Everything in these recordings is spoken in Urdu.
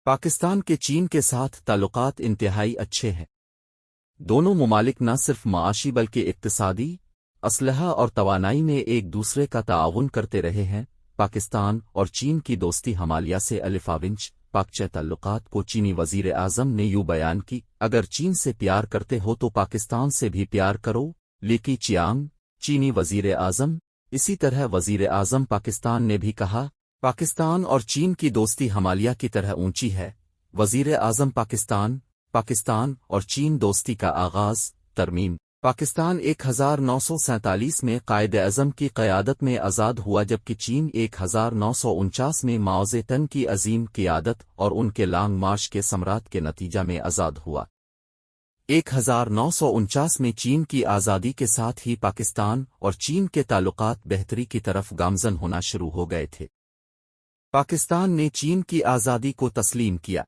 پاکستان کے چین کے ساتھ تعلقات انتہائی اچھے ہیں۔ دونوں ممالک نہ صرف معاشی بلکہ اقتصادی، اسلحہ اور توانائی میں ایک دوسرے کا تعاون کرتے رہے ہیں۔ پاکستان اور چین کی دوستی ہمالیہ سے الفاونچ پاکچے تعلقات کو چینی وزیر اعظم نے یوں بیان کی: اگر چین سے پیار کرتے ہو تو پاکستان سے بھی پیار کرو، لیکی چیانگ، چینی وزیر اعظم۔ اسی طرح وزیر اعظم پاکستان نے بھی کہا، پاکستان اور چین کی دوستی ہمالیہ کی طرح اونچی ہے۔ وزیر اعظم پاکستان اور چین دوستی کا آغاز، ترمیم۔ پاکستان 1947 میں قائد اعظم کی قیادت میں آزاد ہوا، جبکہ چین 1949 میں ماؤ زے تن کی عظیم قیادت اور ان کے لانگ مارچ کے ثمرات کے نتیجہ میں آزاد ہوا۔ 1949 میں چین کی آزادی کے ساتھ ہی پاکستان اور چین کے تعلقات بہتری کی طرف گامزن ہونا شروع ہو گئے تھے۔ پاکستان نے چین کی آزادی کو تسلیم کیا۔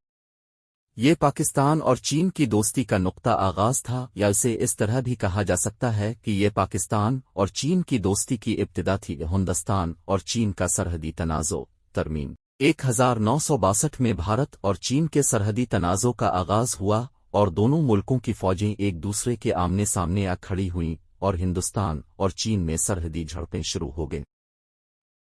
یہ پاکستان اور چین کی دوستی کا نقطہ آغاز تھا، یا اسے اس طرح بھی کہا جا سکتا ہے کہ یہ پاکستان اور چین کی دوستی کی ابتدا تھی۔ ہندوستان اور چین کا سرحدی تنازع، ترمیم۔ 1962 میں بھارت اور چین کے سرحدی تنازع کا آغاز ہوا اور دونوں ملکوں کی فوجیں ایک دوسرے کے آمنے سامنے آ کھڑی ہوئیں اور ہندوستان اور چین میں سرحدی جھڑپیں شروع ہو گئیں۔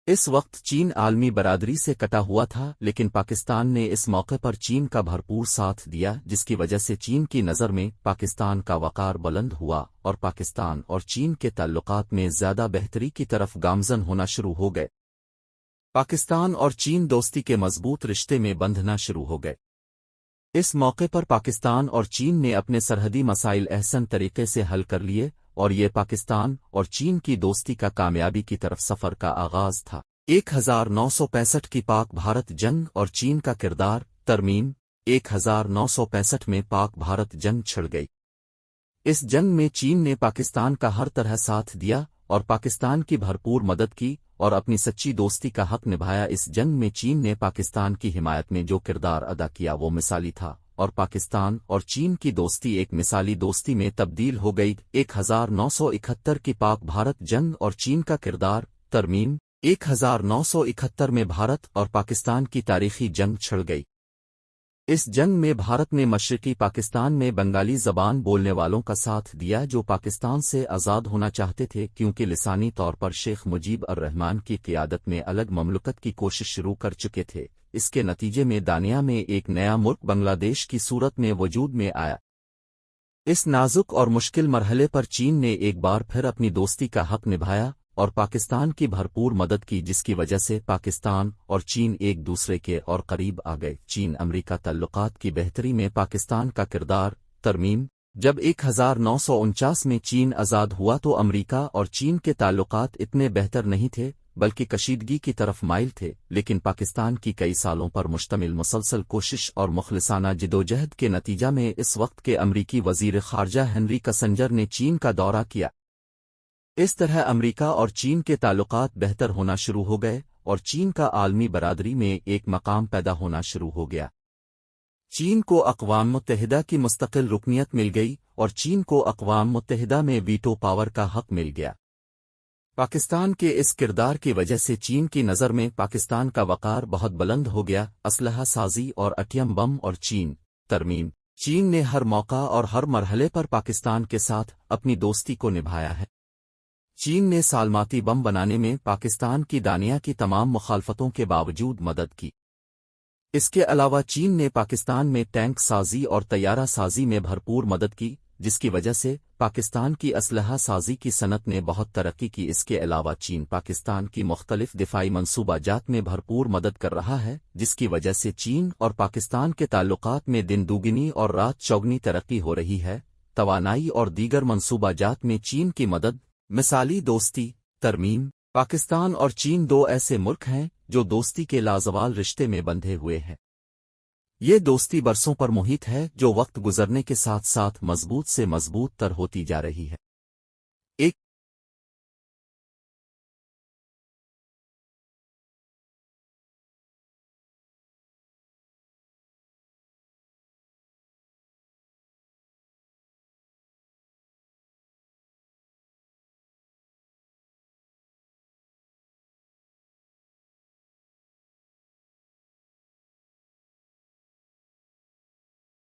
اس وقت چین عالمی برادری سے کٹا ہوا تھا، لیکن پاکستان نے اس موقع پر چین کا بھرپور ساتھ دیا، جس کی وجہ سے چین کی نظر میں پاکستان کا وقار بلند ہوا اور پاکستان اور چین کے تعلقات میں زیادہ بہتری کی طرف گامزن ہونا شروع ہو گئے۔ پاکستان اور چین دوستی کے مضبوط رشتے میں بندھنا شروع ہو گئے۔ اس موقع پر پاکستان اور چین نے اپنے سرحدی مسائل احسن طریقے سے حل کر لیے، اور یہ پاکستان اور چین کی دوستی کا کامیابی کی طرف سفر کا آغاز تھا۔ 1965 کی پاک بھارت جنگ اور چین کا کردار، ترمیم۔ 1965 میں پاک بھارت جنگ چھڑ گئی۔ اس جنگ میں چین نے پاکستان کا ہر طرح ساتھ دیا اور پاکستان کی بھرپور مدد کی اور اپنی سچی دوستی کا حق نبھایا۔ اس جنگ میں چین نے پاکستان کی حمایت میں جو کردار ادا کیا وہ مثالی تھا، اور پاکستان اور چین کی دوستی ایک مثالی دوستی میں تبدیل ہو گئی۔ 1971 کی پاک بھارت جنگ اور چین کا کردار، ترمیم۔ 1971 میں بھارت اور پاکستان کی تاریخی جنگ چھڑ گئی۔ اس جنگ میں بھارت نے مشرقی پاکستان میں بنگالی زبان بولنے والوں کا ساتھ دیا جو پاکستان سے آزاد ہونا چاہتے تھے، کیونکہ لسانی طور پر شیخ مجیب الرحمان کی قیادت میں الگ مملکت کی کوشش شروع کر چکے تھے۔ اس کے نتیجے میں دانیہ میں ایک نیا ملک بنگلہ دیش کی صورت میں وجود میں آیا۔ اس نازک اور مشکل مرحلے پر چین نے ایک بار پھر اپنی دوستی کا حق نبھایا اور پاکستان کی بھرپور مدد کی، جس کی وجہ سے پاکستان اور چین ایک دوسرے کے اور قریب آ گئے۔ چین امریکہ تعلقات کی بہتری میں پاکستان کا کردار، ترمیم۔ جب 1949 میں چین آزاد ہوا تو امریکہ اور چین کے تعلقات اتنے بہتر نہیں تھے، بلکہ کشیدگی کی طرف مائل تھے، لیکن پاکستان کی کئی سالوں پر مشتمل مسلسل کوشش اور مخلصانہ جدوجہد کے نتیجہ میں اس وقت کے امریکی وزیر خارجہ ہنری کسنجر نے چین کا دورہ کیا۔ اس طرح امریکہ اور چین کے تعلقات بہتر ہونا شروع ہو گئے اور چین کا عالمی برادری میں ایک مقام پیدا ہونا شروع ہو گیا۔ چین کو اقوام متحدہ کی مستقل رکنیت مل گئی اور چین کو اقوام متحدہ میں ویٹو پاور کا حق مل گیا۔ پاکستان کے اس کردار کی وجہ سے چین کی نظر میں پاکستان کا وقار بہت بلند ہو گیا۔ اسلحہ سازی اور ایٹم بم اور چین، ترمیم۔ چین نے ہر موقع اور ہر مرحلے پر پاکستان کے ساتھ اپنی دوستی کو نبھایا ہے۔ چین نے سالماتی بم بنانے میں پاکستان کی دانیہ کی تمام مخالفتوں کے باوجود مدد کی۔ اس کے علاوہ چین نے پاکستان میں ٹینک سازی اور طیارہ سازی میں بھرپور مدد کی، جس کی وجہ سے پاکستان کی اسلحہ سازی کی صنعت نے بہت ترقی کی۔ اس کے علاوہ چین پاکستان کی مختلف دفاعی منصوبہ جات میں بھرپور مدد کر رہا ہے، جس کی وجہ سے چین اور پاکستان کے تعلقات میں دن دوگنی اور رات چوگنی ترقی ہو رہی ہے۔ توانائی اور دیگر منصوبہ جات میں چین کی مدد، مثالی دوستی، ترمیم۔ پاکستان اور چین دو ایسے ملک ہیں جو دوستی کے لازوال رشتے میں بندھے ہوئے ہیں۔ یہ دوستی برسوں پر محیط ہے جو وقت گزرنے کے ساتھ ساتھ مضبوط سے مضبوط تر ہوتی جا رہی ہے۔